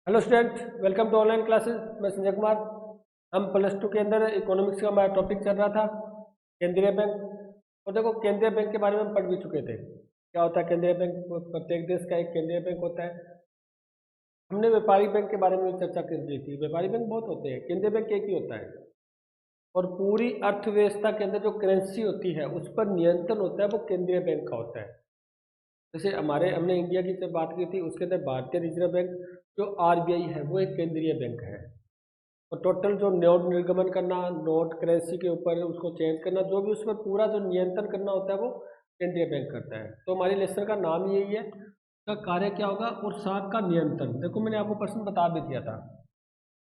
Hello student, welcome to online classes. मैं संजय कुमार। हम plus two के अंदर इकोनॉमिक्स का हमारा टॉपिक चल रहा था केंद्रीय बैंक। और देखो, केंद्रीय बैंक के बारे में हम पढ़ भी चुके थे। क्या होता है केंद्रीय बैंक? प्रत्येक देश का एक केंद्रीय बैंक होता है। हमने व्यापारिक बैंक के बारे में भी चर्चा कर दी थी। व्यापारिक बैंक बहुत होते हैं, केंद्रीय बैंक एक ही होता है। और पूरी अर्थव्यवस्था के अंदर जो करेंसी होती है उस पर नियंत्रण होता है, वो केंद्रीय बैंक का होता है। जैसे हमने इंडिया की जब बात की थी, उसके अंदर भारतीय रिजर्व बैंक जो आरबीआई है वो एक केंद्रीय बैंक है। और टोटल जो नोट निर्गमन करना, नोट करेंसी के ऊपर उसको चेंज करना, जो भी उस पर पूरा जो नियंत्रण करना होता है वो केंद्रीय बैंक करता है। तो हमारे लेसन का नाम यही है, का कार्य क्या होगा। और साख का नियंत्रण, देखो मैंने आपको प्रश्न बता भी दिया था।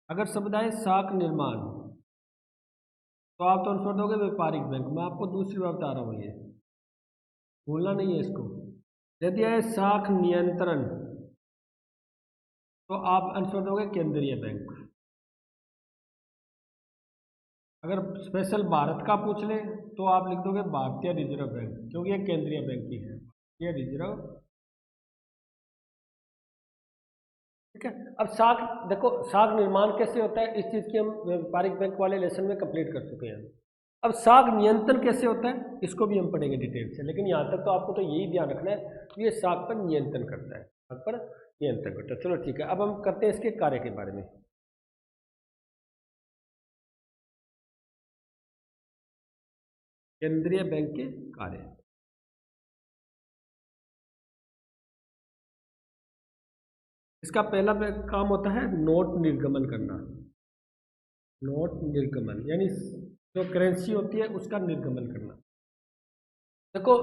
अगर शब्द आए साख निर्माण, तो आप तो आंसर दोगे व्यापारिक बैंक। मैं आपको दूसरी बार बता रहा हूँ, ये भूलना नहीं है इसको। यदि आए साख नियंत्रण, तो आप आंसर दोगे केंद्रीय बैंक। अगर स्पेशल भारत का पूछ ले तो आप लिख दोगे भारतीय रिजर्व बैंक, क्योंकि ये केंद्रीय बैंक ही है, ये रिजर्व। ठीक है। अब साख, देखो साख निर्माण कैसे होता है, इस चीज की हम व्यापारिक बैंक वाले लेसन में कंप्लीट कर चुके हैं। अब साख नियंत्रण कैसे होता है इसको भी हम पढ़ेंगे डिटेल से, लेकिन यहाँ तक तो आपको तो यही ध्यान रखना है कि ये साख पर नियंत्रण करता है, साख पर नियंत्रण करता है। चलो ठीक है, अब हम करते हैं इसके कार्य के बारे में। केंद्रीय बैंक के कार्य, इसका पहला काम होता है नोट निर्गमन करना। नोट निर्गमन यानी जो करेंसी होती है उसका निर्गमन करना। देखो,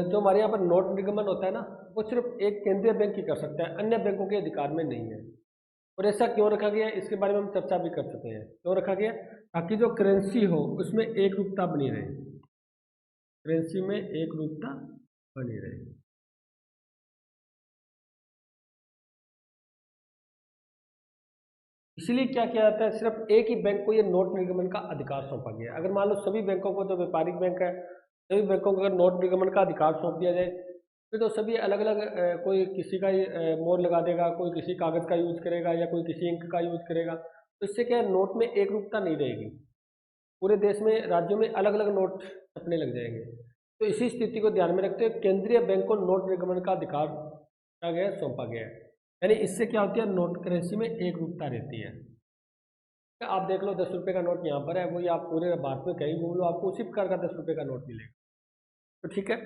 जो हमारे यहाँ पर नोट निर्गमन होता है ना, वो सिर्फ एक केंद्रीय बैंक ही कर सकता है, अन्य बैंकों के अधिकार में नहीं है। और ऐसा क्यों रखा गया है इसके बारे में हम चर्चा भी कर चुके हैं। क्यों रखा गया? ताकि जो करेंसी हो उसमें एक रूपता बनी रहे, करेंसी में एक रूपता बनी रहे। इसलिए क्या किया जाता है, सिर्फ एक ही बैंक को ये नोट निर्गमन का अधिकार सौंपा गया है। अगर मान लो सभी बैंकों को, जो व्यापारिक बैंक है, सभी बैंकों को अगर नोट निर्गमन का अधिकार सौंप दिया जाए, फिर तो सभी अलग अलग, कोई किसी का ही मोहर लगा देगा, कोई किसी कागज़ का यूज करेगा या कोई किसी इंक का यूज करेगा। तो इससे क्या है, नोट में एक रूपता नहीं रहेगी। पूरे देश में, राज्यों में अलग अलग नोट छपने लग जाएंगे। तो इसी स्थिति को ध्यान में रखते हुए केंद्रीय बैंक को नोट निर्गमन का अधिकार क्या गया है, सौंपा गया है। यानी इससे क्या होती है, नोट करेंसी में एक रूपता रहती है। आप देख लो, 10 रुपये का नोट यहाँ पर है, वही आप पूरे भारत में कहीं घूम लो, आपको उसी प्रकार का 10 रुपये का नोट मिलेगा। तो ठीक है।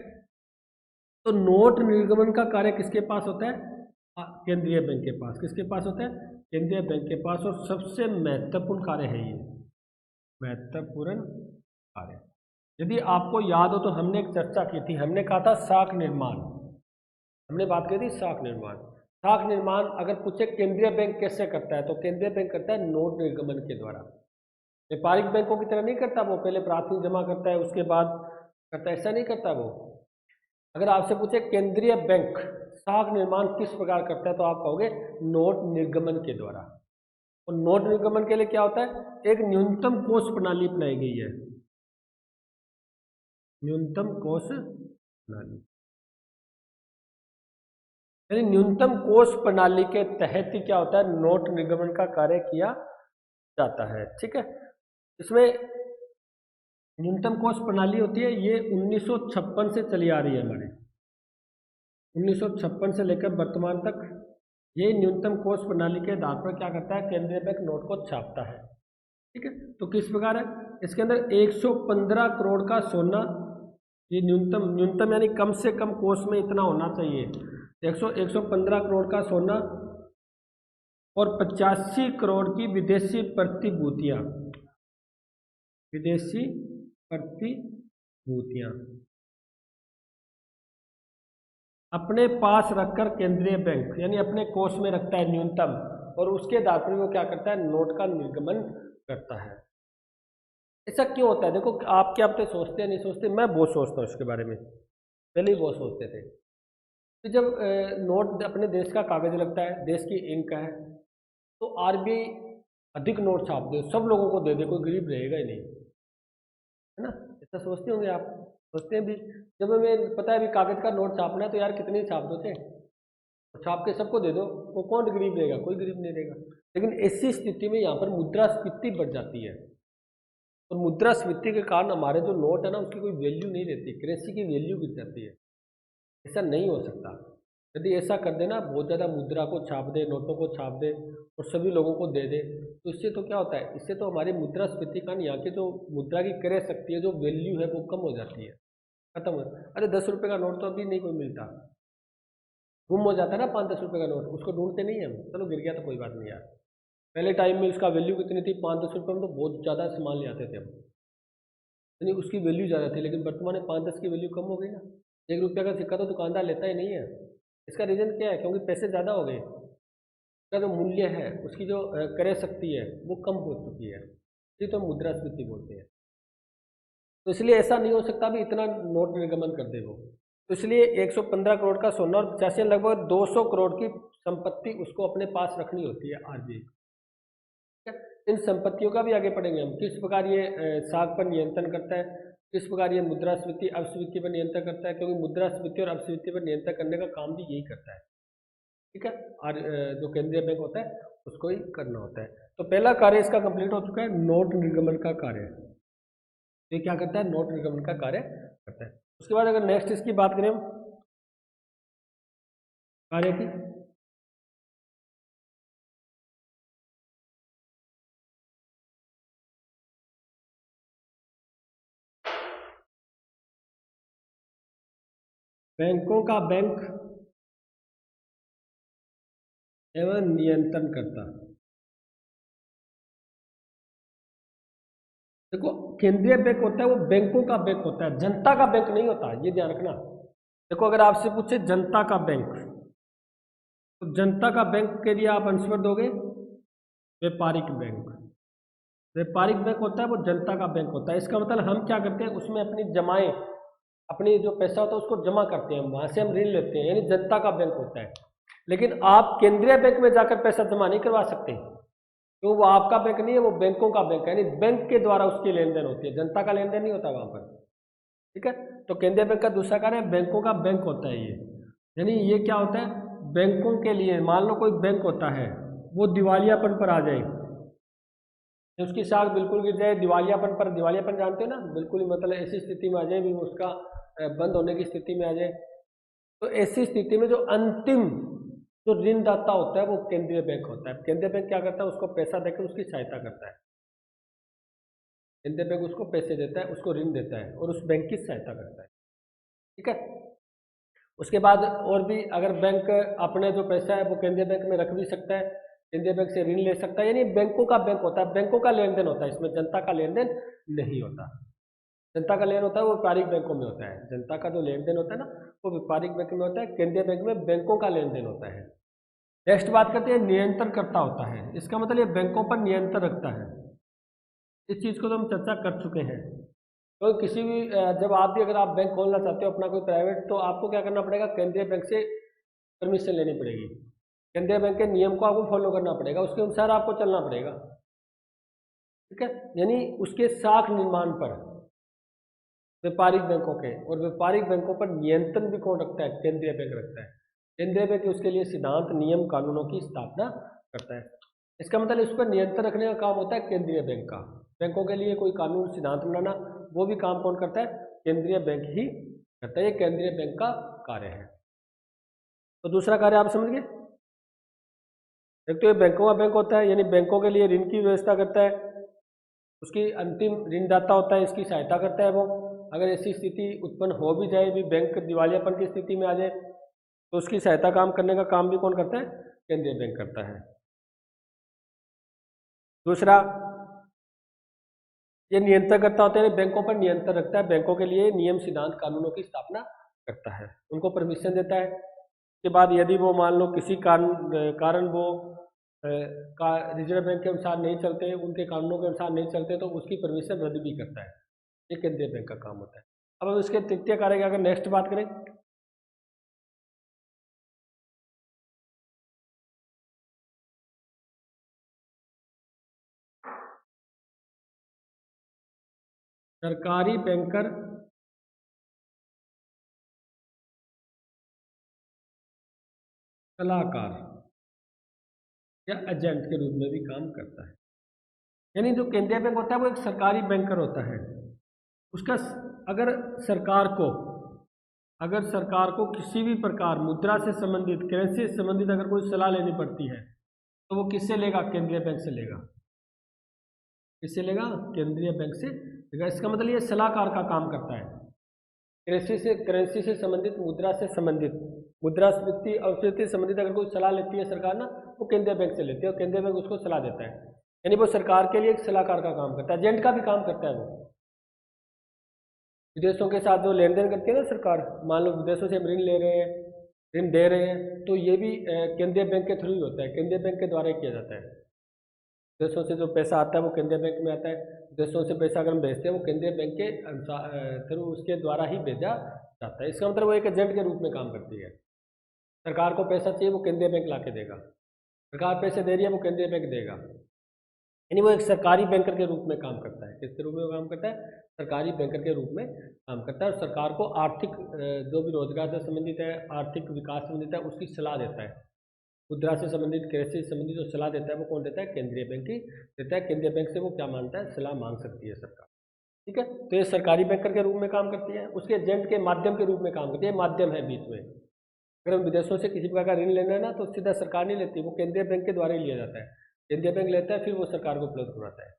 तो नोट निर्गमन का कार्य किसके पास होता है? केंद्रीय बैंक के पास। किसके पास होता है? केंद्रीय बैंक के पास। और सबसे महत्वपूर्ण कार्य है ये, महत्वपूर्ण कार्य। यदि आपको याद हो तो हमने एक चर्चा की थी, हमने कहा था साख निर्माण। हमने बात की थी साख निर्माण। साख निर्माण अगर पूछे केंद्रीय बैंक कैसे करता है, तो केंद्रीय बैंक करता है नोट निर्गमन के द्वारा। व्यापारिक बैंकों की तरह नहीं करता, वो पहले प्राथमिक जमा करता है उसके बाद करता है, ऐसा नहीं करता वो। अगर आपसे पूछे केंद्रीय बैंक साख निर्माण किस प्रकार करता है, तो आप कहोगे नोट निर्गमन के द्वारा। और नोट निर्गमन के लिए क्या होता है, एक न्यूनतम कोष प्रणाली अपनाई गई है। न्यूनतम कोष प्रणाली यानी न्यूनतम कोष प्रणाली के तहत ही क्या होता है, नोट निर्गमन का कार्य किया जाता है। ठीक है। इसमें न्यूनतम कोष प्रणाली होती है, ये 1956 से चली आ रही है हमारे, 1956 से लेकर वर्तमान तक। ये न्यूनतम कोष प्रणाली के आधार पर क्या करता है, केंद्रीय बैंक नोट को छापता है। ठीक है। तो किस प्रकार है, इसके अंदर 115 करोड़ का सोना, ये न्यूनतम, न्यूनतम यानी कम से कम कोष में इतना होना चाहिए। 115 करोड़ का सोना और 85 करोड़ की विदेशी प्रतिभूतियां, विदेशी प्रतिभूतियां अपने पास रखकर केंद्रीय बैंक यानी अपने कोष में रखता है न्यूनतम, और उसके आधार पर वो क्या करता है, नोट का निर्गमन करता है। ऐसा क्यों होता है? देखो, आप क्या अपने सोचते हैं नहीं सोचते, मैं बहुत सोचता हूँ इसके बारे में, पहले ही बहुत सोचते थे कि जब नोट अपने देश का कागज लगता है, देश की इंक है, तो आरबीआई अधिक नोट छाप दे, सब लोगों को दे दे, कोई गरीब रहेगा ही नहीं, है ना। ऐसा सोचते होंगे आप, सोचते हैं भी। जब हमें पता है भी कागज का नोट छापना है, तो यार कितने ही छाप दो थे, तो छाप के सबको दे दो, वो कौन गरीब रहेगा? कोई गरीब नहीं रहेगा। लेकिन ऐसी स्थिति में यहाँ पर मुद्रास्फीति बढ़ जाती है, और मुद्रास्फीति के कारण हमारे जो नोट है ना उसकी कोई वैल्यू नहीं रहती, करेंसी की वैल्यू गिर जाती है। ऐसा नहीं हो सकता। यदि ऐसा कर देना, बहुत ज़्यादा मुद्रा को छाप दे, नोटों को छाप दे और सभी लोगों को दे दे, तो इससे तो क्या होता है, इससे तो हमारी मुद्रास्फीति का यहाँ की जो मुद्रा की क्रय शक्ति है, जो वैल्यू है वो कम हो जाती है, खत्म हो। अरे 10 रुपये का नोट तो अभी नहीं कोई मिलता, गुम हो जाता है ना 5-10 रुपये का नोट, उसको ढूंढते नहीं हम, चलो गिर गया तो कोई बात नहीं यार। पहले टाइम में उसका वैल्यू कितनी थी, 5-10 रुपये में तो बहुत ज़्यादा सामान ले आते थे हम, यानी उसकी वैल्यू ज़्यादा थी। लेकिन वर्तमान में 5-10 की वैल्यू कम हो गई ना। 1 रुपये का सिक्का तो दुकानदार लेता ही नहीं है। इसका रीज़न क्या है? क्योंकि पैसे ज़्यादा हो गए, उसका जो मूल्य है, उसकी जो क्रय शक्ति है वो कम हो चुकी है। ये तो मुद्रास्फीति बोलते हैं। तो इसलिए ऐसा नहीं हो सकता भी इतना नोट निर्गमन कर दे वो। तो इसलिए 115 करोड़ का सोना और 85 लगभग 200 करोड़ की संपत्ति उसको अपने पास रखनी होती है आरबीआई। इन संपत्तियों का भी आगे पढ़ेंगे हम, किस प्रकार ये साख पर नियंत्रण करता है, किस प्रकार ये मुद्रास्फीति अपस्फीति पर नियंत्रण करता है, क्योंकि मुद्रास्फीति और अपस्फीति पर नियंत्रण करने का काम भी यही करता है। ठीक है, और जो केंद्रीय बैंक होता है उसको ही करना होता है। तो पहला कार्य इसका कंप्लीट हो चुका है, नोट निर्गमन का कार्य। ये क्या करता है? नोट निर्गमन का कार्य करता है। उसके बाद अगर नेक्स्ट इसकी बात करें हम कार्य की, बैंकों का बैंक एवं नियंत्रण करता। देखो, केंद्रीय बैंक होता है वो बैंकों का बैंक होता है, जनता का बैंक नहीं होता, ये ध्यान रखना। देखो, अगर आपसे पूछे जनता का बैंक, तो जनता का बैंक के लिए आप आंसर दोगे व्यापारिक बैंक। व्यापारिक बैंक होता है वो जनता का बैंक होता है। इसका मतलब हम क्या करते हैं, उसमें अपनी जमाएं, अपनी जो पैसा होता है उसको जमा करते हैं, वहां से हम ऋण लेते हैं, यानी जनता का बैंक होता है। लेकिन आप केंद्रीय बैंक में जाकर पैसा जमा नहीं करवा सकते, तो वो आपका बैंक नहीं है, वो बैंकों का बैंक है, यानी बैंक के द्वारा उसकी लेन देन होती है, जनता का लेन देन नहीं होता वहां पर। ठीक है, तो केंद्रीय बैंक का दूसरा कार्य है बैंकों का बैंक होता है ये। यानी ये क्या होता है, बैंकों के लिए, मान लो कोई बैंक होता है वो दिवालियापन पर आ जाए, उसकी साख बिल्कुल गिर जाए, दिवालियापन पर, दिवालियापन जानते हो ना, बिल्कुल ही मतलब ऐसी स्थिति में आ जाए भी उसका बंद होने की स्थिति में आ जाए, तो ऐसी स्थिति में जो अंतिम जो ऋणदाता होता है वो केंद्रीय बैंक होता है। केंद्रीय बैंक क्या करता है, उसको पैसा देकर उसकी सहायता करता है। केंद्रीय बैंक उसको पैसे देता है, उसको ऋण देता है और उस बैंक की सहायता करता है। ठीक है, उसके बाद और भी, अगर बैंक अपने जो पैसा है वो केंद्रीय बैंक में रख भी सकता है, केंद्रीय बैंक से ऋण ले सकता है, यानी बैंकों का बैंक होता है, बैंकों का लेन देन होता है, इसमें जनता का लेन देन नहीं होता। जनता का लेन होता है वो व्यापारिक बैंकों में होता है, जनता का जो लेन देन होता है ना वो व्यापारिक बैंक में होता है, केंद्रीय बैंक में बैंकों का लेन देन होता है। नेक्स्ट बात करते हैं नियंत्रण करता होता है। इसका मतलब ये बैंकों पर नियंत्रण रखता है। इस चीज़ को तो हम चर्चा कर चुके हैं। तो किसी भी जब आप भी, अगर आप बैंक खोलना चाहते हो अपना कोई प्राइवेट, तो आपको क्या करना पड़ेगा, केंद्रीय बैंक से परमिशन लेनी पड़ेगी, केंद्रीय बैंक के नियम को आपको फॉलो करना पड़ेगा, उसके अनुसार आपको चलना पड़ेगा। ठीक है, यानी उसके साख निर्माण पर व्यापारिक बैंकों के, और व्यापारिक बैंकों पर नियंत्रण भी कौन रखता है, केंद्रीय बैंक रखता है। केंद्रीय बैंक उसके लिए सिद्धांत, नियम, कानूनों की स्थापना करता है। इसका मतलब इस पर नियंत्रण रखने का काम होता है केंद्रीय बैंक का। बैंकों के लिए कोई कानून, सिद्धांत बनाना, वो भी काम कौन करता है, केंद्रीय बैंक ही करता है। ये केंद्रीय बैंक का कार्य है। तो दूसरा कार्य आप समझ गए। एक तो ये बैंकों का बैंक होता है, यानी बैंकों के लिए ऋण की व्यवस्था करता है, उसकी अंतिम ऋणदाता होता है, इसकी सहायता करता है वो। अगर ऐसी स्थिति उत्पन्न हो भी जाए, भी बैंक दिवालियापन की स्थिति में आ जाए, तो उसकी सहायता काम करने का काम भी कौन करता है, केंद्रीय बैंक करता है। दूसरा, ये नियंत्रण करता होता है, बैंकों पर नियंत्रण रखता है, बैंकों के लिए नियम, सिद्धांत, कानूनों की स्थापना करता है, उनको परमिशन देता है। उसके बाद यदि वो मान लो किसी कारण वो रिजर्व बैंक के अनुसार नहीं चलते, उनके कानूनों के अनुसार नहीं चलते, तो उसकी परमिशन रद्द भी करता है। ये केंद्रीय बैंक का काम होता है। अब हम इसके तृतीय कार्य की अगर नेक्स्ट बात करें, सरकारी बैंकर सलाहकार या एजेंट के रूप में भी काम करता है। यानी जो केंद्रीय बैंक होता है वो एक सरकारी बैंकर होता है। उसका अगर सरकार को अगर सरकार को किसी भी प्रकार मुद्रा से संबंधित, करेंसी से संबंधित अगर कोई सलाह लेनी पड़ती है तो वो किससे लेगा? केंद्रीय बैंक से लेगा। किससे लेगा? केंद्रीय बैंक से लेगा। इसका मतलब ये सलाहकार का काम करता है। करेंसी से संबंधित, मुद्रा से संबंधित, मुद्रास्फीति अवस्फीति से संबंधित अगर कोई सलाह लेती है सरकार ना, वो केंद्रीय बैंक से लेती है और केंद्रीय बैंक उसको सलाह देता है। यानी वो सरकार के लिए एक सलाहकार का काम करता है, एजेंट का भी काम करता है। वो विदेशों के साथ जो लेन देन करती है ना सरकार, मान लो विदेशों से हम ऋण ले रहे हैं, ऋण दे रहे हैं, तो ये भी केंद्रीय बैंक के थ्रू ही होता है, केंद्रीय बैंक के द्वारा ही किया जाता है। विदेशों से जो पैसा आता है वो केंद्रीय बैंक में आता है। विदेशों से पैसा अगर हम भेजते हैं वो केंद्रीय बैंक के थ्रू, उसके द्वारा ही भेजा जाता है। इसका मतलब वो एक एजेंट के रूप में काम करती है। सरकार को पैसा चाहिए वो केंद्रीय बैंक ला के देगा, सरकार पैसे दे रही है वो केंद्रीय बैंक देगा। यानी वो एक सरकारी बैंकर के रूप में काम करता है। किसके रूप में काम करता है? सरकारी बैंकर के रूप में काम करता है और सरकार को आर्थिक जो भी रोजगार से संबंधित है, आर्थिक विकास से संबंधित है, उसकी सलाह देता है। मुद्रा से संबंधित, कृषि से संबंधित जो सलाह देता है वो कौन देता है? केंद्रीय बैंक ही देता है। केंद्रीय बैंक से वो क्या मांगता है? सलाह मांग सकती है सरकार। ठीक है, तो ये सरकारी बैंकर के रूप में काम करती है। उसके एजेंट के माध्यम के रूप में काम करती है, माध्यम है बीच में। अगर हम विदेशों से किसी प्रकार का ऋण लेना है ना, तो सीधा सरकार नहीं लेती, वो केंद्रीय बैंक के द्वारा ही लिया जाता है। केंद्रीय बैंक लेता है, फिर वो सरकार को उपलब्ध कराता है।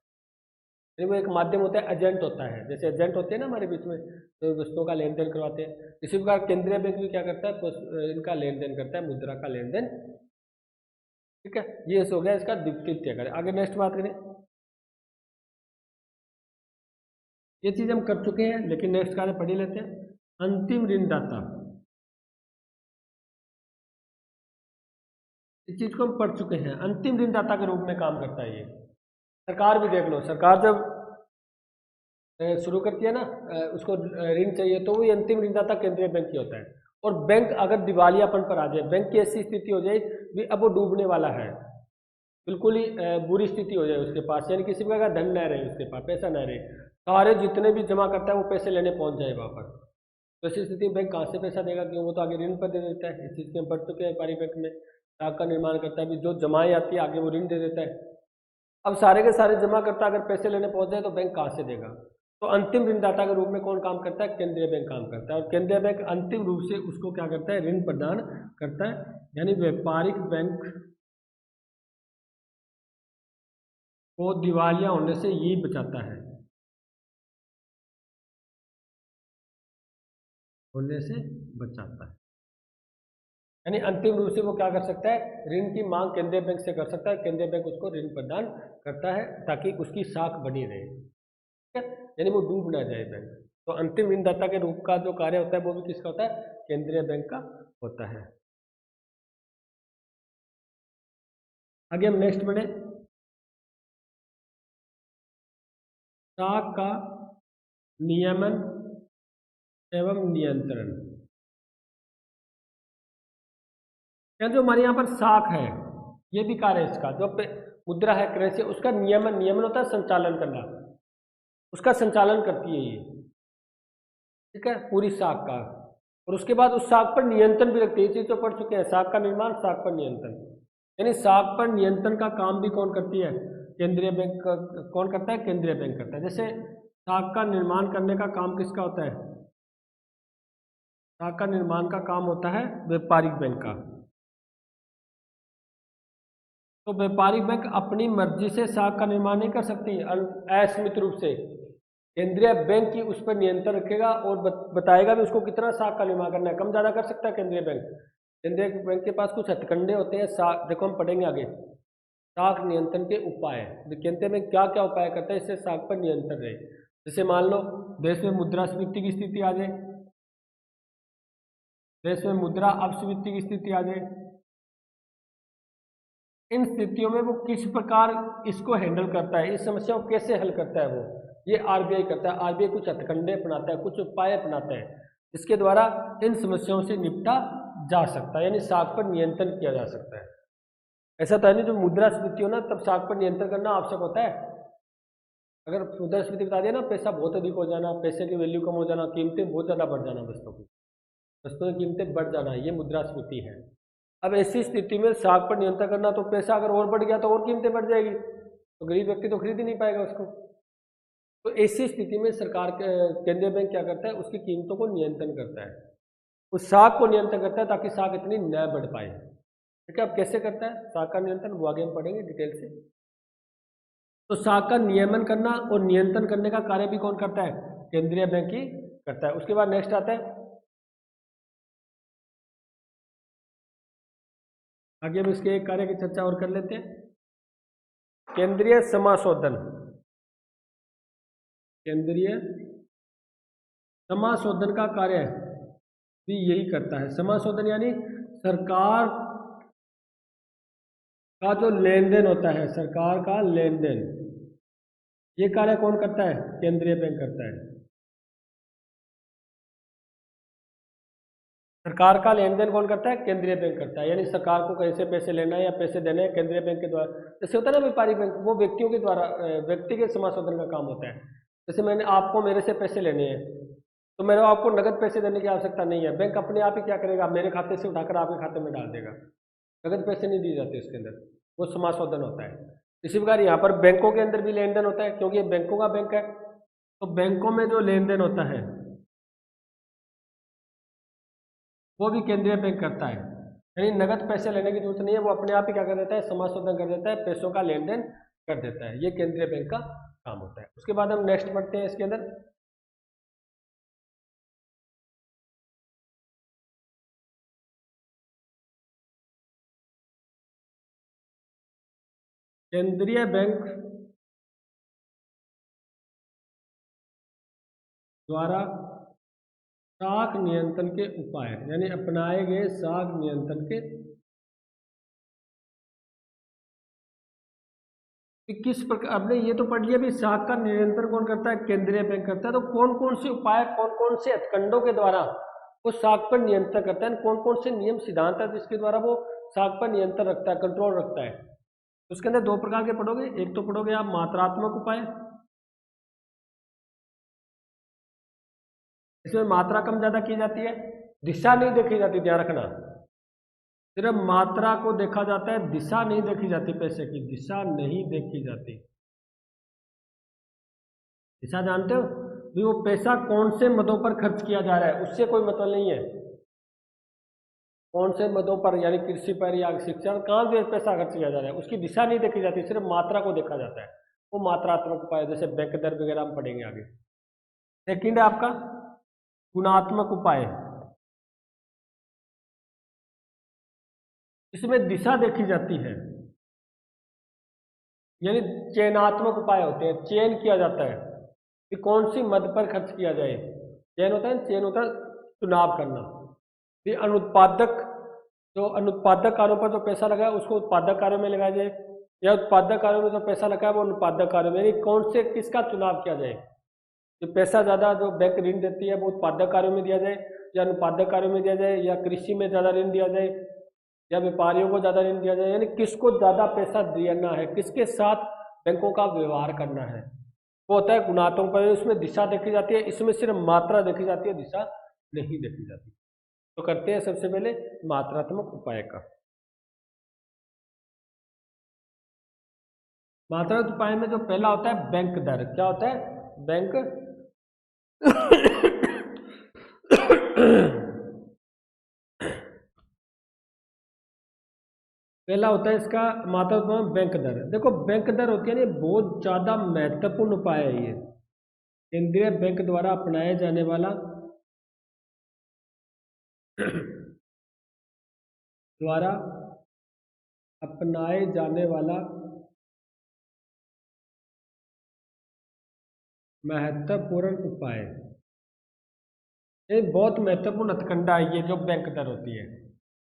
फिर वो एक माध्यम होता है, एजेंट होता है। जैसे एजेंट होते हैं ना हमारे बीच में, तो वस्तुओं का लेन देन करवाते हैं, इसी प्रकार केंद्रीय बैंक भी क्या करता है? इनका लेन देन करता है, मुद्रा का लेन देन। ठीक है, ये हो गया इसका द्वितीय कार्य। आगे नेक्स्ट बात करें, ये चीज हम कर चुके हैं, लेकिन नेक्स्ट कार्य पढ़ ही लेते हैं। अंतिम ऋणदाता, इस चीज को हम पढ़ चुके हैं। अंतिम ऋणदाता के रूप में काम करता है ये। सरकार भी देख लो, सरकार जब शुरू करती है ना, उसको ऋण चाहिए, तो वो अंतिम ऋणदाता केंद्रीय बैंक ही होता है। और बैंक अगर दिवालियापन पर आ जाए, बैंक की ऐसी स्थिति हो जाए भी अब वो डूबने वाला है, बिल्कुल ही बुरी स्थिति हो जाए उसके पास, यानी किसी प्रकार का धन न रहे उसके पास, पैसा न रहे, सारे जितने भी जमा करता है वो पैसे लेने पहुंच जाए वहाँ पर, तो ऐसी स्थिति में बैंक कहाँ से पैसा देगा? क्यों? वो तो आगे ऋण पर दे देता है। इस चीज़ के हम पढ़ चुके हैं। व्यापारी बैंक में साख का निर्माण करता है, भी जो जमाएं आती है आगे वो ऋण दे देता है। अब सारे के सारे जमा करता अगर पैसे लेने पहुंच जाए तो बैंक कहाँ से देगा? तो अंतिम ऋणदाता के रूप में कौन काम करता है? केंद्रीय बैंक काम करता है। और केंद्रीय बैंक अंतिम रूप से उसको क्या करता है? ऋण प्रदान करता है, यानी व्यापारिक बैंक को दिवालिया होने से यही बचाता है, होने से बचाता है। यानी अंतिम रूप से वो क्या कर सकता है? ऋण की मांग केंद्रीय बैंक से कर सकता है, केंद्रीय बैंक उसको ऋण प्रदान करता है ताकि उसकी साख बनी रहे। ठीक है, यानी वो डूब ना जाए बैंक। तो अंतिम ऋणदाता के रूप का जो कार्य होता है वो भी किसका होता है? केंद्रीय बैंक का होता है। आगे हम नेक्स्ट बढ़े, साख का नियमन एवं नियंत्रण। क्या जो हमारे यहाँ पर साख है, ये भी कार्य है इसका, जो मुद्रा है, करेंसी, उसका नियमन, नियमन होता है संचालन करना, उसका संचालन करती है ये। ठीक है, पूरी साख का। और उसके बाद उस साख पर नियंत्रण भी रखती है। ये चीज तो पढ़ चुके हैं, साख का निर्माण, साख पर नियंत्रण। यानी साख पर नियंत्रण का काम भी कौन करती है? केंद्रीय बैंक कौन करता है? केंद्रीय बैंक करता है। जैसे साख का निर्माण करने का काम किसका होता है? साख का निर्माण का काम होता है व्यापारिक बैंक का। तो व्यापारिक बैंक अपनी मर्जी से साख का निर्माण नहीं कर सकती असीमित रूप से। केंद्रीय बैंक ही उस पर नियंत्रण रखेगा और बताएगा भी उसको कितना साख का निर्माण करना है। कम ज़्यादा कर सकता है केंद्रीय बैंक। केंद्रीय बैंक के पास कुछ हथकंडे होते हैं, साख, देखो हम पढ़ेंगे आगे, साख नियंत्रण के उपाय। केंद्रीय बैंक क्या क्या उपाय करता है इससे साख पर नियंत्रण रहे? जैसे मान लो देश में मुद्रास्फीति की स्थिति आ जाए, देश में मुद्रा अपस्फीति की स्थिति आ जाए, इन स्थितियों में वो किस प्रकार इसको हैंडल करता है, इस समस्या को कैसे हल करता है वो, ये आरबीआई करता है। आरबीआई कुछ हथकंडे अपनाता है, कुछ उपाय अपनाता है, जिसके द्वारा इन समस्याओं से निपटा जा सकता है, यानी साख पर नियंत्रण किया जा सकता है। ऐसा तो है नहीं जो मुद्रास्फीति हो ना तब साख पर नियंत्रण करना आवश्यक होता है। अगर मुद्रास्फीति बता दिया ना, पैसा बहुत अधिक हो जाना, पैसे की वैल्यू कम हो जाना, कीमतें बहुत ज़्यादा बढ़ जाना, वस्तुओं की कीमतें बढ़ जाना, ये मुद्रास्फीति है। अब ऐसी स्थिति में साख पर नियंत्रण करना, तो पैसा अगर और बढ़ गया तो और कीमतें बढ़ जाएगी, तो गरीब व्यक्ति तो खरीद ही नहीं पाएगा उसको। तो ऐसी स्थिति में सरकार केंद्रीय बैंक क्या करता है, उसकी कीमतों को नियंत्रण करता है, उस साख को नियंत्रण करता है ताकि साख इतनी न बढ़ पाए। ठीक है, अब कैसे करता है साख का नियंत्रण, वो आगे हम पढ़ेंगे डिटेल से। तो साख का नियमन करना और नियंत्रण करने का कार्य भी कौन करता है, केंद्रीय बैंक ही करता है। उसके बाद नेक्स्ट आता है, आगे हम इसके एक कार्य की चर्चा और कर लेते हैं, केंद्रीय समाशोधन। केंद्रीय समाशोधन का कार्य भी यही करता है। समाशोधन यानी सरकार का जो लेन देन होता है, सरकार का लेन देन, ये कार्य कौन करता है, केंद्रीय बैंक करता है। सरकार का लेन देन कौन करता है, केंद्रीय बैंक करता है। यानी सरकार को कहीं से पैसे लेना है या पैसे देने हैं केंद्रीय बैंक के द्वारा। जैसे होता है ना व्यापारिक बैंक, वो व्यक्तियों के द्वारा व्यक्तिगत समाशोधन का काम होता है। जैसे मैंने आपको मेरे से पैसे लेने हैं, तो मेरे आपको नगद पैसे देने की आवश्यकता नहीं है, बैंक अपने आप ही क्या करेगा, मेरे खाते से उठाकर आपके खाते में डाल देगा, नगद पैसे नहीं दिए जाते उसके अंदर, वो समाशोधन होता है। इसी प्रकार यहाँ पर बैंकों के अंदर भी लेन देन होता है, क्योंकि ये बैंकों का बैंक है, तो बैंकों में जो लेन देन होता है वो भी केंद्रीय बैंक करता है। यानी नगद पैसे लेने की जरूरत नहीं है, वो अपने आप ही क्या कर देता है, समाशोधन कर देता है, पैसों का लेन देन कर देता है। ये केंद्रीय बैंक का काम होता है। उसके बाद हम नेक्स्ट पढ़ते हैं इसके अंदर, केंद्रीय बैंक द्वारा साख नियंत्रण के उपाय, यानी अपनाए गए साख नियंत्रण के किस प्रकार, आपने ये तो पढ़ लिया भी साख का नियंत्रण कौन करता है, केंद्रीय बैंक करता है। तो कौन कौन से उपाय, कौन कौन से हथकंडों के द्वारा वो साख पर नियंत्रण करता है, कौन कौन से नियम सिद्धांत है जिसके द्वारा वो साख पर नियंत्रण रखता है, कंट्रोल रखता है। उसके अंदर दो प्रकार के पढ़ोगे, एक तो पढ़ोगे आप मात्रात्मक उपाय, इसमें मात्रा कम ज्यादा की जाती है, दिशा नहीं देखी जाती, ध्यान रखना, सिर्फ मात्रा को देखा जाता है, दिशा नहीं देखी जाती, पैसे की दिशा नहीं देखी जाती। दिशा जानते हो भी, वो पैसा कौन से मदों पर खर्च किया जा रहा है उससे कोई मतलब नहीं है, कौन से मदों पर, यानी कृषि पर या शिक्षा, कहाँ भी पैसा खर्च किया जा रहा है उसकी दिशा नहीं देखी जाती, सिर्फ मात्रा को देखा जाता है, वो मात्रात्मक उपाय, जैसे बैंक दर वगैरह हम पढ़ेंगे आगे। सेकंड है आपका गुणात्मक उपाय, इसमें दिशा देखी जाती है, यानी चयनात्मक उपाय होते हैं, चयन किया जाता है कि कौन सी मद पर खर्च किया जाए। चयन होता है, चयन होता है चुनाव करना। ये अनुत्पादक, जो अनुत्पादक कार्यों पर जो पैसा लगा है उसको उत्पादक कार्यों में लगाया जाए, या उत्पादक कार्यों में जो पैसा लगा है वो अनुत्पादक कार्यों में, यानी कौन से किसका चुनाव किया जाए। जो पैसा ज़्यादा जो बैंक ऋण देती है वो उत्पादक कार्यों में दिया जाए या अनुत्पादक कार्यों में दिया जाए, या कृषि में ज़्यादा ऋण दिया जाए या व्यापारियों को ज़्यादा ऋण दिया जाए, यानी किसको ज़्यादा पैसा देना है, किसके साथ बैंकों का व्यवहार करना है, वो होता है गुणात्मक उपाय। उसमें दिशा देखी जाती है, इसमें सिर्फ मात्रा देखी जाती है, दिशा नहीं देखी जाती। तो करते हैं सबसे पहले मात्रात्मक उपाय का। मात्रात्मक उपाय में जो पहला होता है बैंक दर, क्या होता है, बैंक पहला होता है इसका मात्रात्मक बैंक दर। देखो बैंक दर होती है ना, बहुत ज़्यादा महत्वपूर्ण उपाय है ये, केंद्रीय बैंक द्वारा अपनाया जाने वाला द्वारा अपनाए जाने वाला महत्वपूर्ण उपाय, ये बहुत महत्वपूर्ण हथकंडा है ये जो बैंक दर होती है।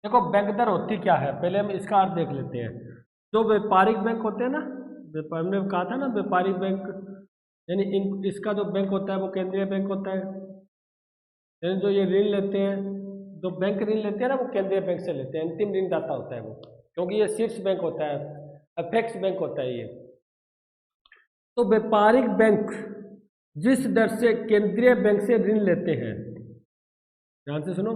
देखो बैंक दर होती क्या है, पहले हम इसका अर्थ देख लेते हैं। जो व्यापारिक बैंक होते हैं ना, हमने कहा था ना व्यापारिक बैंक, यानी इसका जो बैंक होता है वो केंद्रीय बैंक होता है। यानी जो ये ऋण लेते हैं, जो बैंक ऋण लेते हैं ना वो केंद्रीय बैंक से लेते हैं, अंतिम ऋणदाता होता है वो, क्योंकि ये शीर्ष बैंक होता है, अपेक्स बैंक होता है ये। तो व्यापारिक बैंक जिस दर से केंद्रीय बैंक से ऋण लेते हैं, ध्यान से सुनो,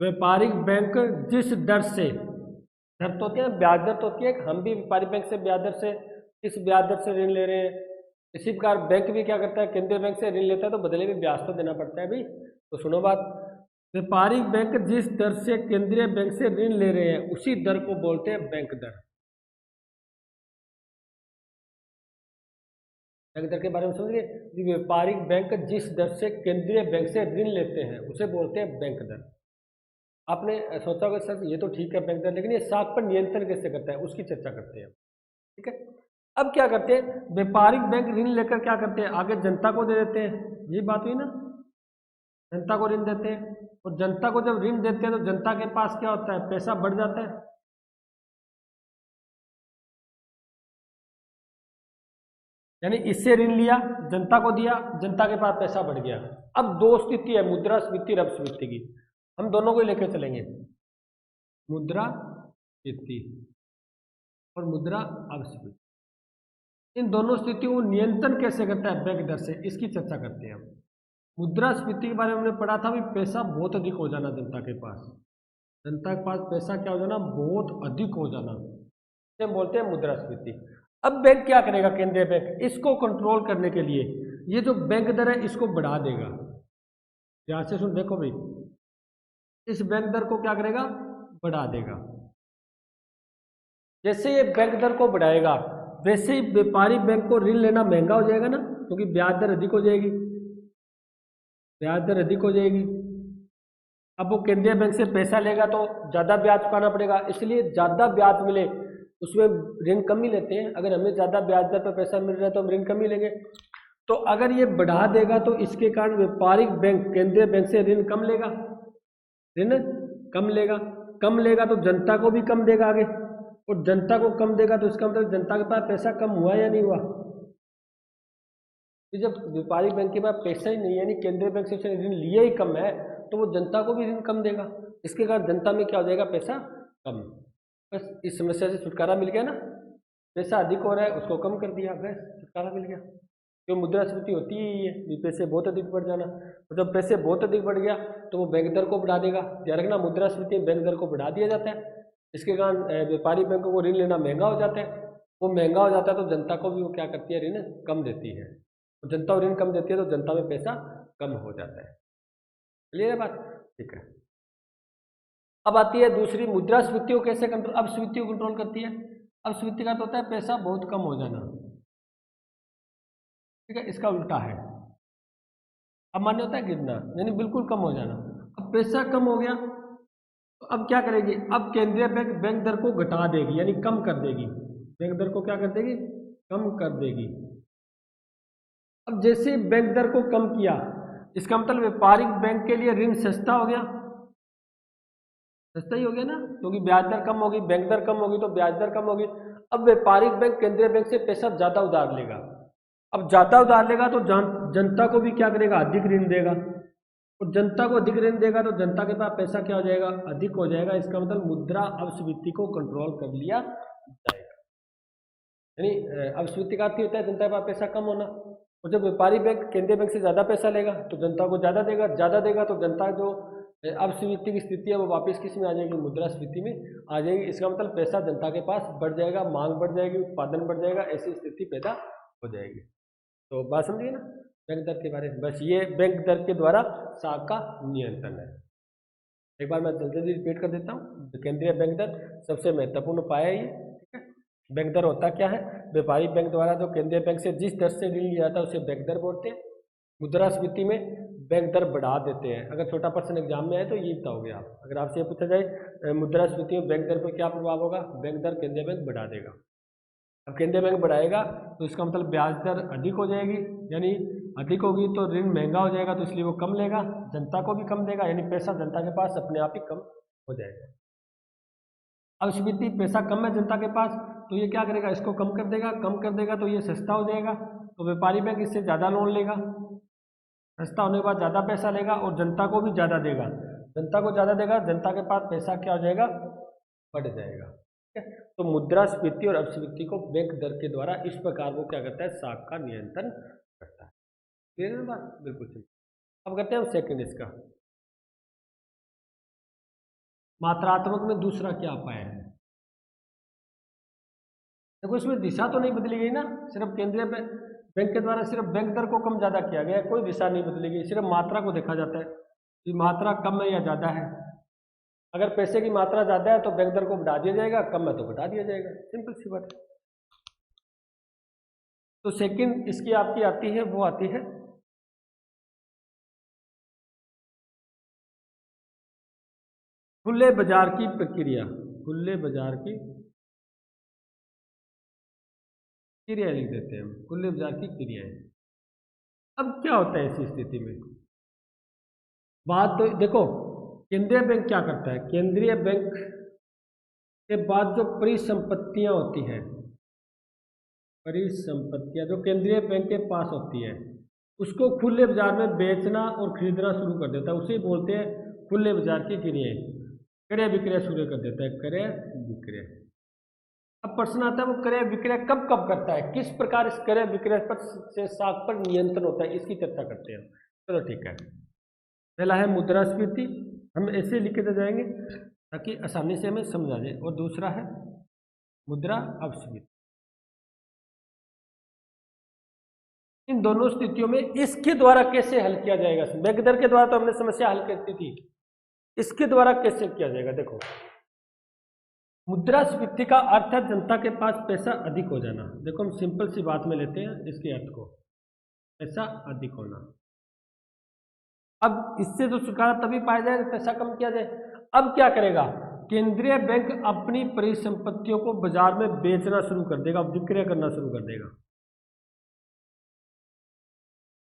व्यापारिक बैंक जिस दर से, दर तो होती है ब्याज दर तो होती है, हम भी व्यापारिक बैंक से ब्याज दर से, इस ब्याज दर से ऋण ले रहे हैं, इसी प्रकार बैंक भी क्या करता है, केंद्रीय बैंक से ऋण लेता है तो बदले में ब्याज तो देना पड़ता है भाई। तो सुनो बात, व्यापारिक बैंक जिस दर से केंद्रीय बैंक से ऋण ले रहे हैं उसी दर को बोलते हैं बैंक दर। बैंक दर के बारे में समझिए, व्यापारिक बैंक जिस दर से केंद्रीय बैंक से ऋण लेते हैं उसे बोलते हैं बैंक दर। आपने सोचा होगा सर ये तो ठीक है बैंक दर, लेकिन ये साख पर नियंत्रण कैसे करता है उसकी चर्चा करते हैं, ठीक है। अब क्या करते हैं, व्यापारिक बैंक ऋण लेकर क्या करते हैं, आगे जनता को दे देते हैं, ये बात हुई ना, जनता को ऋण देते हैं, और जनता को जब ऋण देते हैं तो जनता के पास क्या होता है, पैसा बढ़ जाता है। यानी इससे ऋण लिया, जनता को दिया, जनता के पास पैसा बढ़ गया। अब दो स्थिति है, मुद्रास्फीति और अपस्फीति की, हम दोनों को लेकर चलेंगे, मुद्रास्फीति और मुद्रा अपस्फीति। इन दोनों स्थितियों को नियंत्रण कैसे करता है बैंक दर से, इसकी चर्चा करते हैं हम। मुद्रास्फीति के बारे में हमने पढ़ा था भी, पैसा बहुत अधिक हो जाना जनता के पास, जनता के पास पैसा क्या हो जाना, बहुत अधिक हो जाना, इसे हम बोलते हैं मुद्रास्फीति। अब बैंक क्या करेगा, केंद्रीय बैंक इसको कंट्रोल करने के लिए ये जो बैंक दर है इसको बढ़ा देगा। ध्यान से सुन, देखो भाई, इस बैंक दर को क्या करेगा, बढ़ा देगा। जैसे ये बैंक दर को बढ़ाएगा वैसे ही व्यापारिक बैंक को ऋण लेना महंगा हो जाएगा ना, क्योंकि ब्याज दर अधिक हो जाएगी, ब्याज दर अधिक हो जाएगी। अब वो केंद्रीय बैंक से पैसा लेगा तो ज़्यादा ब्याज चुकाना पड़ेगा, इसलिए ज़्यादा ब्याज मिले उसमें ऋण कम ही लेते हैं। अगर हमें ज़्यादा ब्याज दर पर पैसा मिल रहा है तो हम ऋण कम ही लेंगे। तो अगर ये बढ़ा देगा तो इसके कारण व्यापारिक बैंक केंद्रीय बैंक से ऋण कम लेगा, ऋण कम लेगा, कम लेगा तो जनता को भी कम देगा आगे, और जनता को कम देगा तो इसका मतलब जनता के पास पैसा कम हुआ या नहीं हुआ। तो जब व्यापारिक बैंक के पास पैसा ही नहीं है, यानी केंद्रीय बैंक से उसने ऋण लिया ही कम है, तो वो जनता को भी ऋण कम देगा, इसके कारण जनता में क्या हो जाएगा, पैसा कम। बस इस समस्या से छुटकारा मिल गया ना, पैसा अधिक हो रहा है उसको कम कर दिया, बस छुटकारा मिल गया। जो मुद्रास्फीति होती ही है, पैसे बहुत अधिक बढ़ जाना, और जब पैसे बहुत अधिक बढ़ गया तो वो बैंक दर को बढ़ा देगा। ध्यान रखना, मुद्रास्फीति में बैंक दर को बढ़ा दिया जाता है, इसके कारण व्यापारी बैंकों को ऋण लेना महंगा हो जाता है। वो महंगा हो जाता है तो जनता को भी वो क्या करती है, ऋण कम देती है, तो जनता को ऋण कम देती है तो जनता में पैसा कम हो जाता है। क्लियर है बात, ठीक है। अब आती है दूसरी, मुद्रास्फीति को कैसे कंट्रोल, अपस्फीति को कंट्रोल करती है। अपस्फीति का तो होता है पैसा बहुत कम हो जाना, ठीक है, इसका उल्टा है। अब मान्य होता है गिरना, यानी बिल्कुल कम हो जाना। अब पैसा कम हो गया तो अब क्या करेगी, अब केंद्रीय बैंक बैंक दर को घटा देगी, यानी कम कर देगी, बैंक दर को क्या कर देगी, कम कर देगी। अब जैसे बैंक दर को कम किया, इसका मतलब व्यापारिक बैंक के लिए ऋण सस्ता हो गया, सस्ता ही हो गया ना, क्योंकि ब्याज दर कम होगी, बैंक दर कम होगी तो ब्याज दर कम होगी। अब व्यापारिक बैंक केंद्रीय बैंक से पैसा ज्यादा उधार लेगा, अब ज्यादा उधार लेगा तो जनता को भी क्या करेगा, अधिक ऋण देगा, और जनता को अधिक ऋण देगा तो जनता के पास पैसा क्या हो जाएगा, अधिक हो जाएगा। इसका मतलब मुद्रा अपस्फीति को कंट्रोल कर लिया जाएगा। यानी अपस्फीति का अर्थ होता है जनता के पास पैसा कम होना, और जब व्यापारी बैंक केंद्रीय बैंक से ज़्यादा पैसा लेगा तो जनता को ज़्यादा देगा तो जनता जो अपस्फीति की स्थिति है वो वापस किस में आ जाएगी, मुद्रास्फीति में आ जाएगी। इसका मतलब पैसा जनता के पास बढ़ जाएगा, मांग बढ़ जाएगी, उत्पादन बढ़ जाएगा, ऐसी स्थिति पैदा हो जाएगी। तो बात समझिए ना बैंक दर के बारे में, बस ये बैंक दर के द्वारा साख का नियंत्रण है। एक बार मैं जल्दी जल्दी रिपीट कर देता हूँ, केंद्रीय बैंक दर सबसे महत्वपूर्ण उपाय है ये, ठीक है। बैंक दर होता क्या है, व्यापारिक बैंक द्वारा जो केंद्रीय बैंक से जिस दर से ऋण लिया जाता है उसे बैंक दर बोलते हैं। मुद्रास्फीति में बैंक दर बढ़ा देते हैं। अगर छोटा पर्सन एग्जाम में आए तो ये बताओगे आप, अगर आपसे ये पूछा जाए मुद्रास्फीति में बैंक दर पर क्या प्रभाव होगा, बैंक दर केंद्रीय बैंक बढ़ा देगा। अब केंद्रीय बैंक बढ़ाएगा तो इसका मतलब ब्याज दर अधिक हो जाएगी, यानी अधिक होगी तो ऋण महंगा हो जाएगा, तो इसलिए वो कम लेगा, जनता को भी कम देगा, यानी पैसा जनता के पास अपने आप ही कम हो जाएगा। अब स्फीति पैसा कम है जनता के पास तो ये क्या करेगा, इसको कम कर देगा तो ये सस्ता हो जाएगा, तो व्यापारी बैंक इससे ज़्यादा लोन लेगा, सस्ता होने के बाद ज़्यादा पैसा लेगा और जनता को भी ज़्यादा देगा, जनता को ज़्यादा देगा, जनता के पास पैसा क्या हो जाएगा, बढ़ जाएगा, ठीक है। तो मुद्रास्फीति और अपस्फीति को बैंक दर के द्वारा इस प्रकार वो क्या करता है, साख का नियंत्रण करता है। क्लियर है बात, बिल्कुल ठीक। अब करते हैं हम सेकंड इसका, मात्रात्मक में दूसरा क्या पाया है? देखो इसमें दिशा तो नहीं बदली गई ना, सिर्फ केंद्रीय बैंक के द्वारा सिर्फ बैंक दर को कम ज़्यादा किया गया है, कोई दिशा नहीं बदली गई, सिर्फ मात्रा को देखा जाता है कि मात्रा कम है या ज़्यादा है। अगर पैसे की मात्रा ज़्यादा है तो बैंक दर को बढ़ा दिया जाएगा, कम है तो घटा दिया जाएगा, सिंपल सी बात है। तो सेकंड इसकी आपकी आती है, वो आती है खुले बाजार की प्रक्रिया। खुले बाजार की क्रिया लिख देते हैं हम, खुले बाजार की क्रियाएं। अब क्या होता है ऐसी स्थिति में? बात तो देखो, केंद्रीय बैंक क्या करता है, केंद्रीय बैंक के बाद जो परिसंपत्तियां होती हैं, परिसंपत्तियां जो केंद्रीय बैंक के पास होती है, उसको खुले बाजार में बेचना और खरीदना शुरू कर देता है, उसे बोलते हैं खुले बाजार की क्रियाएं। क्रय विक्रय शुरू कर देता है, क्रय विक्रय। अब प्रश्न आता है वो क्रय विक्रय कब कब करता है, किस प्रकार इस क्रय विक्रय पर से साख पर नियंत्रण होता है, इसकी चर्चा करते हैं। चलो ठीक है, पहला है मुद्रास्फीति, हम ऐसे लिखते जाएंगे ताकि आसानी से हमें समझ आ जाए, और दूसरा है मुद्रा अपस्फीति। इन दोनों स्थितियों में इसके द्वारा कैसे हल किया जाएगा? बैंक दर के द्वारा तो हमने समस्या हल करती थी, इसके द्वारा कैसे किया जाएगा? देखो, मुद्रास्फीति का अर्थ है जनता के पास पैसा अधिक हो जाना। देखो हम सिंपल सी बात में लेते हैं इसके अर्थ को, पैसा अधिक होना। अब इससे जो छुटकारा तभी पाया जाए पैसा कम किया जाए। अब क्या करेगा केंद्रीय बैंक? अपनी परिसंपत्तियों को बाजार में बेचना शुरू कर देगा, विक्रय करना शुरू कर देगा,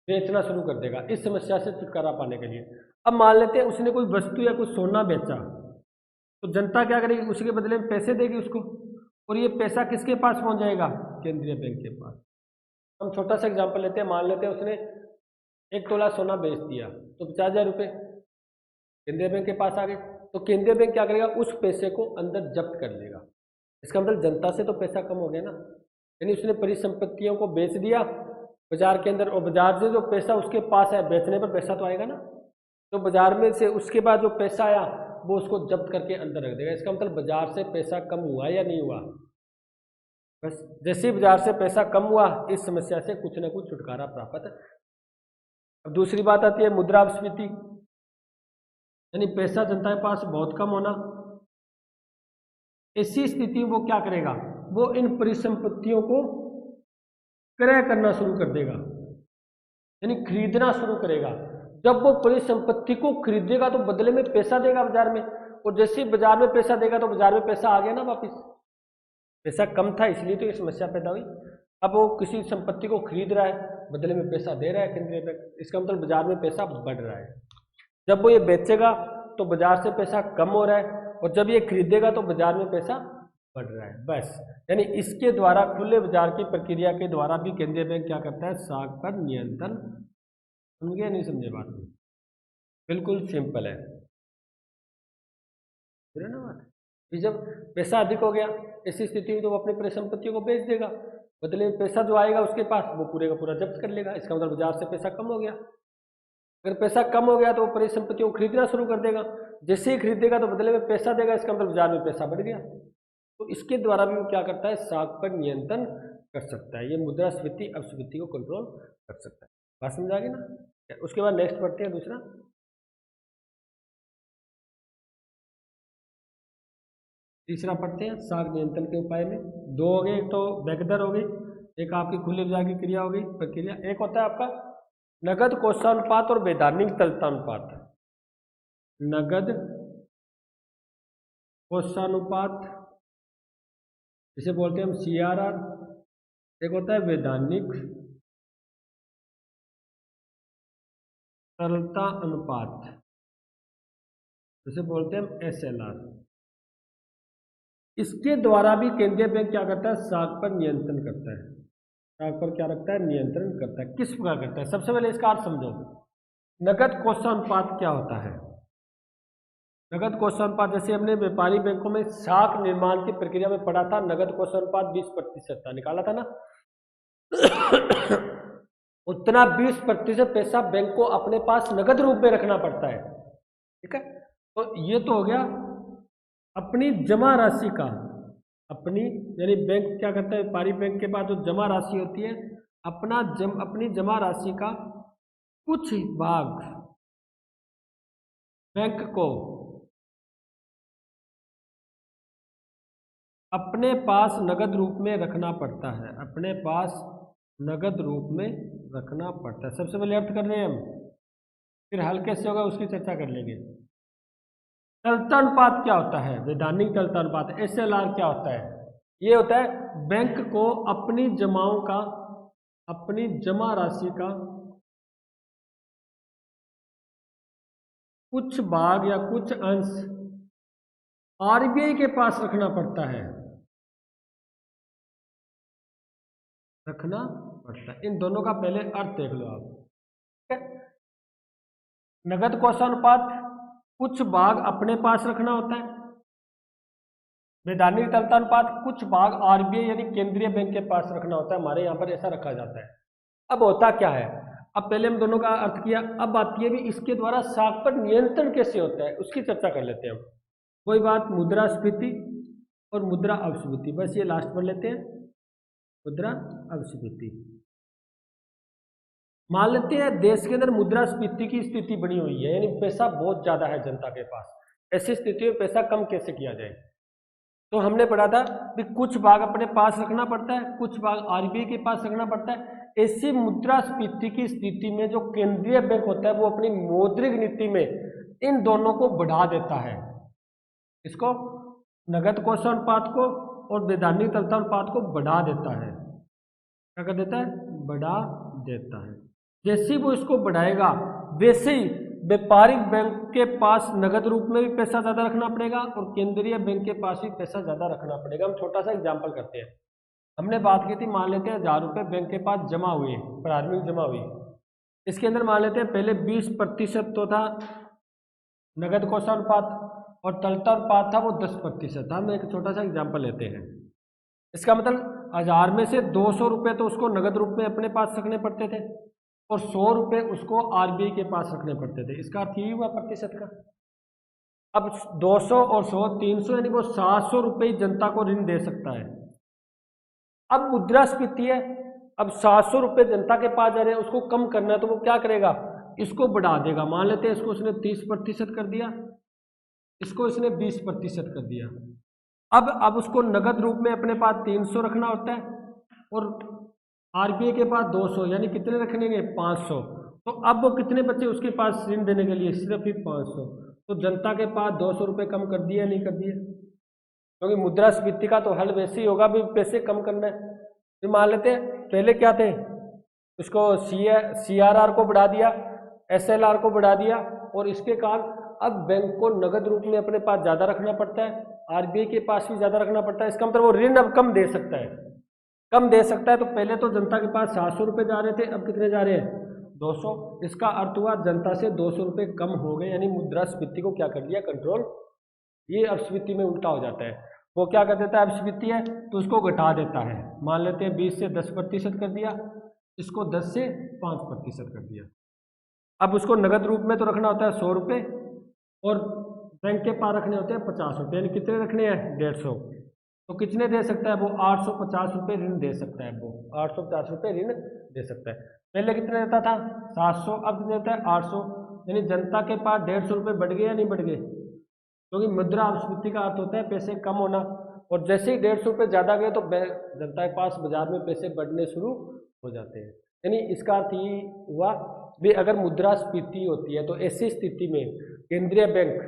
बेचना शुरू कर देगा इस समस्या से छुटकारा पाने के लिए। अब मान लेते हैं उसने कोई वस्तु या कोई सोना बेचा, तो जनता क्या करेगी? उसके बदले में पैसे देगी उसको, और ये पैसा किसके पास पहुंच जाएगा? केंद्रीय बैंक के पास। हम छोटा सा एग्जांपल लेते हैं, मान लेते हैं उसने 1 तोला सोना बेच दिया तो 50,000 रुपये केंद्रीय बैंक के पास आ गए। तो केंद्रीय बैंक क्या करेगा? उस पैसे को अंदर जब्त कर लेगा। इसका मतलब जनता से तो पैसा कम हो गया ना, यानी उसने परिसंपत्तियों को बेच दिया बाजार के अंदर, और बाजार से जो पैसा उसके पास है, बेचने पर पैसा तो आएगा ना, तो बाजार में से उसके बाद जो पैसा आया वो उसको जब्त करके अंदर रख देगा। इसका मतलब बाजार से पैसा कम हुआ या नहीं हुआ? बस जैसे बाजार से पैसा कम हुआ, इस समस्या से कुछ ना कुछ छुटकारा प्राप्त है। अब दूसरी बात आती है मुद्रास्फीति, यानी पैसा जनता के पास बहुत कम होना। ऐसी स्थिति वो क्या करेगा? वो इन परिसंपत्तियों को क्रय करना शुरू कर देगा, यानी खरीदना शुरू करेगा। जब वो परिसंपत्ति को खरीदेगा तो बदले में पैसा देगा बाजार में, और जैसे ही बाजार में पैसा देगा तो बाजार में पैसा आ गया ना वापिस। पैसा कम था इसलिए तो ये समस्या पैदा हुई। अब वो किसी संपत्ति को खरीद रहा है, बदले में पैसा दे रहा है केंद्रीय बैंक, इसका मतलब बाजार में पैसा बढ़ रहा है। जब वो ये बेचेगा तो बाजार से पैसा कम हो रहा है, और जब ये खरीदेगा तो बाजार में पैसा बढ़ रहा है। बस, यानी इसके द्वारा खुले बाजार की प्रक्रिया के द्वारा भी केंद्रीय बैंक क्या करता है? साख पर नियंत्रण। समझे नहीं समझे बात में? बिल्कुल सिंपल है ना बात। कि जब पैसा अधिक हो गया ऐसी स्थिति में तो वो अपनी परिसंपत्तियों को बेच देगा, बदले में पैसा जो आएगा उसके पास वो पूरे का पूरा जब्त कर लेगा। इसका मतलब बाजार से पैसा कम हो गया। अगर पैसा कम हो गया तो वो परिसंपत्तियों को खरीदना शुरू कर देगा, जैसे ही खरीदेगा तो बदले में पैसा देगा, इसका मतलब बाजार में पैसा बढ़ गया। तो इसके द्वारा भी वो क्या करता है? साख पर नियंत्रण कर सकता है। ये मुद्रास्फीति अपस्फीति को कंट्रोल कर सकता है। बात समझ आ गई ना? उसके बाद नेक्स्ट पढ़ते हैं दूसरा। तीसरा पढ़ते हैं साख नियंत्रण के उपाय में। दो हो गए, एक तो बैंक दर हो गई, एक आपकी खुले बाजार की क्रिया हो गई प्रक्रिया। एक होता है आपका नगद कोषानुपात और वैधानिक तरलता अनुपात। नगद कोषानुपात जिसे बोलते हैं हम CRR, एक होता है वैधानिक तरलता अनुपात जिसे बोलते हैं हम SLR। इसके द्वारा भी केंद्रीय बैंक क्या करता है? साख पर नियंत्रण करता है। साख पर क्या रखता है? नियंत्रण करता है। किस प्रकार करता है? सबसे पहले इसका अर्थ समझो। नगद कोषानुपात क्या होता है? नगद कोषानुपात जैसे हमने व्यापारी बैंकों में साख निर्माण की प्रक्रिया में पढ़ा था, नगद कोषानुपात 20% था, निकाला था ना। उतना 20% पैसा बैंक को अपने पास नगद रूप में रखना पड़ता है। ठीक है, तो ये तो हो गया अपनी जमा राशि का, अपनी यानी बैंक क्या करता है, व्यापारी बैंक के पास जो जमा राशि होती है, अपनी जमा राशि का कुछ भाग बैंक को अपने पास नगद रूप में रखना पड़ता है, अपने पास नगद रूप में रखना पड़ता है। सबसे पहले अर्थ कर रहे हैं हम, फिर हल कैसे होगा उसकी चर्चा कर लेंगे। तरलता अनुपात क्या होता है, वैधानिक तरलता अनुपात SLR क्या होता है, ये होता है बैंक को अपनी जमाओं का, अपनी जमा राशि का कुछ भाग या कुछ अंश RBI के पास रखना पड़ता है, रखना पड़ता है। इन दोनों का पहले अर्थ देख लो आप, ठीक है। नगद कोषानुपात कुछ भाग अपने पास रखना होता है, वैधानिक तरलता अनुपात कुछ भाग RBI यानी केंद्रीय बैंक के पास रखना होता है, हमारे यहाँ पर ऐसा रखा जाता है। अब होता क्या है, अब पहले हम दोनों का अर्थ किया, अब बात यह भी इसके द्वारा साख पर नियंत्रण कैसे होता है उसकी चर्चा कर लेते हैं हम। कोई बात, मुद्रास्फीति और मुद्रा अपस्फीति, बस ये लास्ट पर लेते हैं, मुद्रा अपस्फीति। मान लेते हैं देश के अंदर मुद्रास्फीति की स्थिति बनी हुई है, यानी पैसा बहुत ज्यादा है जनता के पास, ऐसी स्थिति में पैसा कम कैसे किया जाए। तो हमने पढ़ा था कि कुछ भाग अपने पास रखना पड़ता है, कुछ भाग RBI के पास रखना पड़ता है। ऐसी मुद्रास्फीति की स्थिति में जो केंद्रीय बैंक होता है वो अपनी मौद्रिक नीति में इन दोनों को बढ़ा देता है, इसको नगद कोषानुपात को और वैधानिक तरलता अनुपात को बढ़ा देता है। क्या कर देता है, बढ़ा देता है। जैसे ही वो इसको बढ़ाएगा वैसे ही व्यापारिक बैंक के पास नगद रूप में भी पैसा ज़्यादा रखना पड़ेगा और केंद्रीय बैंक के पास भी पैसा ज़्यादा रखना पड़ेगा। हम छोटा सा एग्जांपल करते हैं, हमने बात की थी, मान लेते हैं 1000 रुपये बैंक के पास जमा हुए, प्रारंभिक जमा हुई, इसके अंदर मान लेते हैं पहले 20% तो था नगद कोषानुपात और तरलता अनुपात था वो 10% था। हम एक छोटा सा एग्जाम्पल लेते हैं, इसका मतलब 1000 में से 200 रुपये तो उसको नगद रूप में अपने पास रखने पड़ते थे और 100 रुपये उसको RBI के पास रखने पड़ते थे। इसका अर्थ यही हुआ प्रतिशत का। अब 200 और 100 300 यानी वो 700 रुपये जनता को ऋण दे सकता है। अब मुद्रास्फीति है, अब 700 रुपये जनता के पास जा रहे हैं, उसको कम करना है तो वो क्या करेगा, इसको बढ़ा देगा। मान लेते हैं इसको उसने 30% कर दिया, इसको इसने 20% कर दिया। अब उसको नगद रूप में अपने पास 300 रखना होता है और RBI के पास 200, यानी कितने रखने, 500। तो अब वो कितने बचे उसके पास ऋण देने के लिए, सिर्फ ही 500। तो जनता के पास 200 रुपये कम कर दिया नहीं कर दिए, क्योंकि मुद्रास्फीति का तो हल वैसे ही होगा भी पैसे कम करना है। तो मान लेते हैं पहले क्या थे, उसको CRR को बढ़ा दिया, SLR को बढ़ा दिया और इसके कारण अब बैंक को नगद रूप में अपने पास ज़्यादा रखना पड़ता है, RBI के पास भी ज़्यादा रखना पड़ता है। इसका मतलब वो ऋण अब कम दे सकता है, कम दे सकता है। तो पहले तो जनता के पास 700 रुपये जा रहे थे, अब कितने जा रहे हैं, 200। इसका अर्थ हुआ जनता से 200 रुपये कम हो गए, यानी मुद्रास्फीति को क्या कर लिया, कंट्रोल। ये अपस्फीति में उल्टा हो जाता है, वो क्या कर देता है, अपस्फीति है तो उसको घटा देता है। मान लेते हैं 20 से 10% कर दिया, इसको 10 से 5% कर दिया। अब उसको नगद रूप में तो रखना होता है 100 रुपये और बैंक के पास रखने होते हैं 50 रुपये, यानी कितने रखने हैं, 150। तो कितने दे सकता है वो, 850 रुपये ऋण दे सकता है, वो 850 रुपये ऋण दे सकता है। पहले कितने देता था, 700, अब देता है 800, यानी जनता के पास 150 रुपये बढ़ गए या नहीं बढ़ गए, क्योंकि मुद्रा अपस्फीति का अर्थ होता है पैसे कम होना। और जैसे ही 150 रुपये ज़्यादा गए तो जनता के पास बाजार में पैसे बढ़ने शुरू हो जाते हैं। यानी इसका अर्थ ये हुआ भी अगर मुद्रास्फीति होती है तो ऐसी स्थिति में केंद्रीय बैंक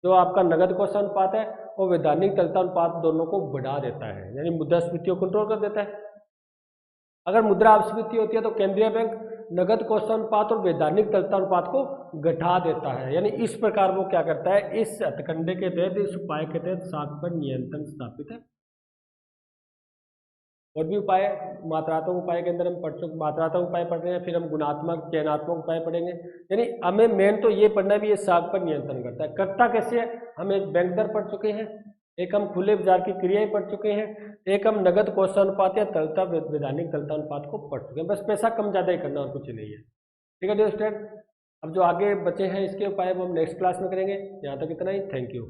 जो आपका नगद कोषानुपात है और वैधानिक तरलता अनुपात दोनों को बढ़ा देता है, यानी मुद्रास्फीति को कंट्रोल कर देता है। अगर मुद्रा अपस्फीति होती है तो केंद्रीय बैंक नगद कोषानुपात और वैधानिक तरलता अनुपात को घटा देता है। यानी इस प्रकार वो क्या करता है, इस हथकंडे के तहत, इस उपाय के तहत साख पर नियंत्रण स्थापित है। और भी उपाय, मात्रात्मक उपाय के अंदर हम मात्रात्मक उपाय पढ़ रहे हैं, फिर हम गुणात्मक चयनात्मक उपाय पढ़ेंगे। यानी हमें मेन तो ये पढ़ना भी ये साख पर नियंत्रण करता है। करता कैसे है, हम एक बैंक दर पढ़ चुके हैं, एक हम खुले बाजार की क्रियाएं पढ़ चुके हैं, एक हम नगद कोषानुपात या तरलता वैधानिक तरलता अनुपात को पढ़ चुके हैं। बस पैसा कम ज़्यादा ही करना और कुछ नहीं है। ठीक है डियर स्टूडेंट, अब जो आगे बचे हैं इसके उपाय वो हम नेक्स्ट क्लास में करेंगे। यहाँ तक इतना ही, थैंक यू।